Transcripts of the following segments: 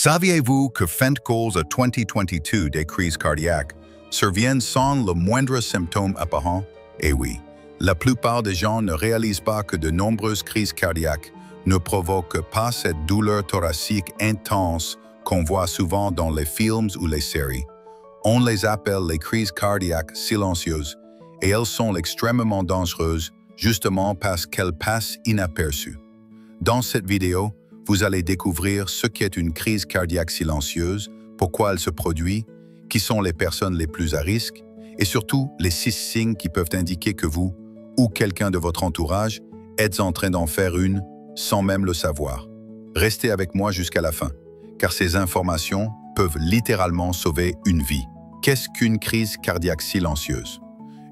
Saviez-vous que 20 causes à 2022 des crises cardiaques surviennent sans le moindre symptôme apparent? Eh oui, la plupart des gens ne réalisent pas que de nombreuses crises cardiaques ne provoquent pas cette douleur thoracique intense qu'on voit souvent dans les films ou les séries. On les appelle les crises cardiaques silencieuses et elles sont extrêmement dangereuses justement parce qu'elles passent inaperçues. Dans cette vidéo, vous allez découvrir ce qu'est une crise cardiaque silencieuse, pourquoi elle se produit, qui sont les personnes les plus à risque, et surtout les 6 signes qui peuvent indiquer que vous ou quelqu'un de votre entourage êtes en train d'en faire une sans même le savoir. Restez avec moi jusqu'à la fin, car ces informations peuvent littéralement sauver une vie. Qu'est-ce qu'une crise cardiaque silencieuse?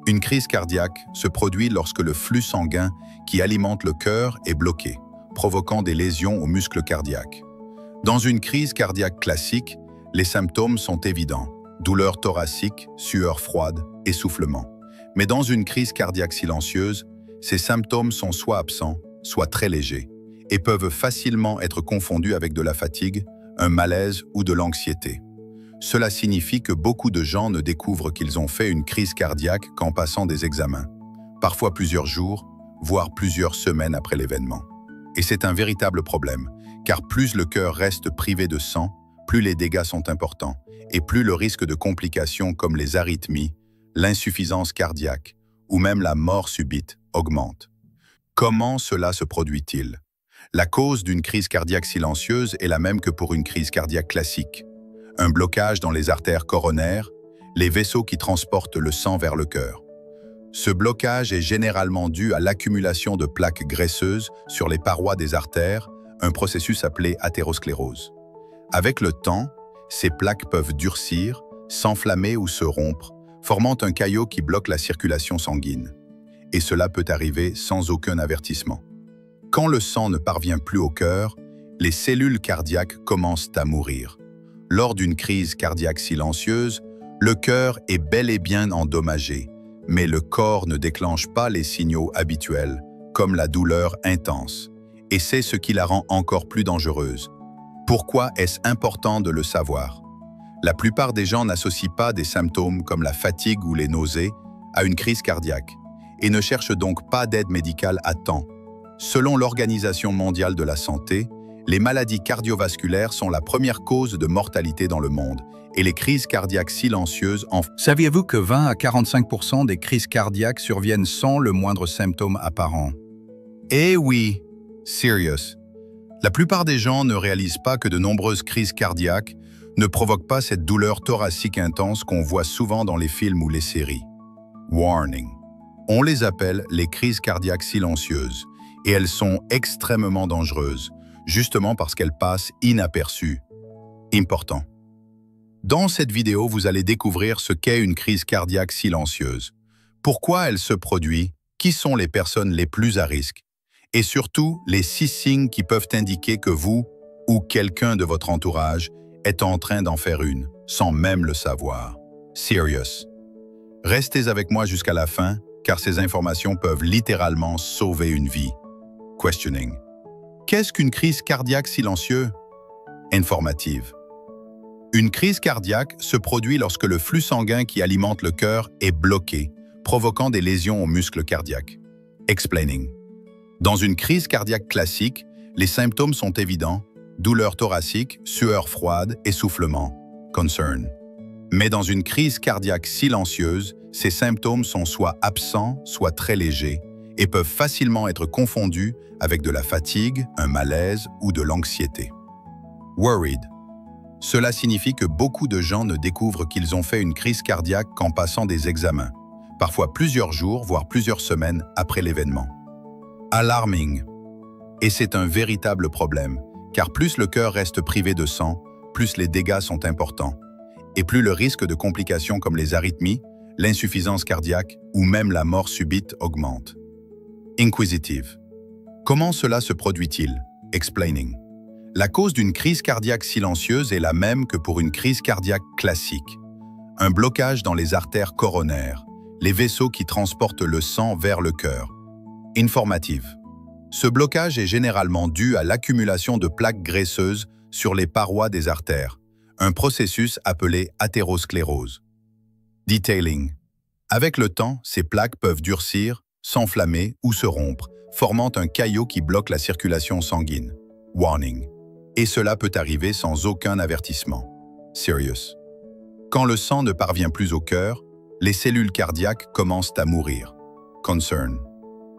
Une crise cardiaque se produit lorsque le flux sanguin qui alimente le cœur est bloqué, provoquant des lésions aux muscles cardiaques. Dans une crise cardiaque classique, les symptômes sont évidents: douleur thoracique, sueur froide, essoufflement. Mais dans une crise cardiaque silencieuse, ces symptômes sont soit absents, soit très légers, et peuvent facilement être confondus avec de la fatigue, un malaise ou de l'anxiété. Cela signifie que beaucoup de gens ne découvrent qu'ils ont fait une crise cardiaque qu'en passant des examens, parfois plusieurs jours, voire plusieurs semaines après l'événement. Et c'est un véritable problème, car plus le cœur reste privé de sang, plus les dégâts sont importants, et plus le risque de complications comme les arythmies, l'insuffisance cardiaque ou même la mort subite augmente. Comment cela se produit-il? La cause d'une crise cardiaque silencieuse est la même que pour une crise cardiaque classique. Un blocage dans les artères coronaires, les vaisseaux qui transportent le sang vers le cœur. Ce blocage est généralement dû à l'accumulation de plaques graisseuses sur les parois des artères, un processus appelé athérosclérose. Avec le temps, ces plaques peuvent durcir, s'enflammer ou se rompre, formant un caillot qui bloque la circulation sanguine. Et cela peut arriver sans aucun avertissement. Quand le sang ne parvient plus au cœur, les cellules cardiaques commencent à mourir. Lors d'une crise cardiaque silencieuse, le cœur est bel et bien endommagé, mais le corps ne déclenche pas les signaux habituels, comme la douleur intense. Et c'est ce qui la rend encore plus dangereuse. Pourquoi est-ce important de le savoir? La plupart des gens n'associent pas des symptômes comme la fatigue ou les nausées à une crise cardiaque et ne cherchent donc pas d'aide médicale à temps. Selon l'Organisation mondiale de la santé, les maladies cardiovasculaires sont la première cause de mortalité dans le monde et les crises cardiaques silencieuses en... Saviez-vous que 20 à 45% des crises cardiaques surviennent sans le moindre symptôme apparent? Eh oui, serious. La plupart des gens ne réalisent pas que de nombreuses crises cardiaques ne provoquent pas cette douleur thoracique intense qu'on voit souvent dans les films ou les séries. Warning. On les appelle les crises cardiaques silencieuses et elles sont extrêmement dangereuses, justement parce qu'elles passent inaperçues. Important. Dans cette vidéo, vous allez découvrir ce qu'est une crise cardiaque silencieuse, pourquoi elle se produit, qui sont les personnes les plus à risque, et surtout les 6 signes qui peuvent indiquer que vous ou quelqu'un de votre entourage est en train d'en faire une, sans même le savoir. Serious. Restez avec moi jusqu'à la fin, car ces informations peuvent littéralement sauver une vie. Questioning. Qu'est-ce qu'une crise cardiaque silencieuse? Informative. Une crise cardiaque se produit lorsque le flux sanguin qui alimente le cœur est bloqué, provoquant des lésions aux muscles cardiaques. Explaining. Dans une crise cardiaque classique, les symptômes sont évidents: douleur thoracique, sueur froide, essoufflement. Concern. Mais dans une crise cardiaque silencieuse, ces symptômes sont soit absents, soit très légers, et peuvent facilement être confondus avec de la fatigue, un malaise ou de l'anxiété. Worried. Cela signifie que beaucoup de gens ne découvrent qu'ils ont fait une crise cardiaque qu'en passant des examens, parfois plusieurs jours, voire plusieurs semaines après l'événement. Alarming. Et c'est un véritable problème, car plus le cœur reste privé de sang, plus les dégâts sont importants, et plus le risque de complications comme les arythmies, l'insuffisance cardiaque ou même la mort subite augmente. Inquisitive. Comment cela se produit-il? Explaining. La cause d'une crise cardiaque silencieuse est la même que pour une crise cardiaque classique. Un blocage dans les artères coronaires, les vaisseaux qui transportent le sang vers le cœur. Informative. Ce blocage est généralement dû à l'accumulation de plaques graisseuses sur les parois des artères, un processus appelé athérosclérose. Detailing. Avec le temps, ces plaques peuvent durcir, s'enflammer ou se rompre, formant un caillot qui bloque la circulation sanguine. Warning. Et cela peut arriver sans aucun avertissement. Serious. Quand le sang ne parvient plus au cœur, les cellules cardiaques commencent à mourir. Concern.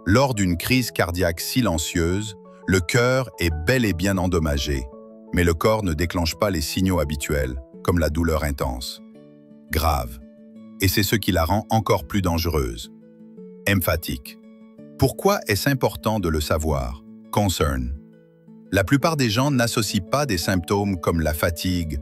Lors d'une crise cardiaque silencieuse, le cœur est bel et bien endommagé, mais le corps ne déclenche pas les signaux habituels, comme la douleur intense. Grave. Et c'est ce qui la rend encore plus dangereuse. Emphatique. Pourquoi est-ce important de le savoir? Concern. La plupart des gens n'associent pas des symptômes comme la fatigue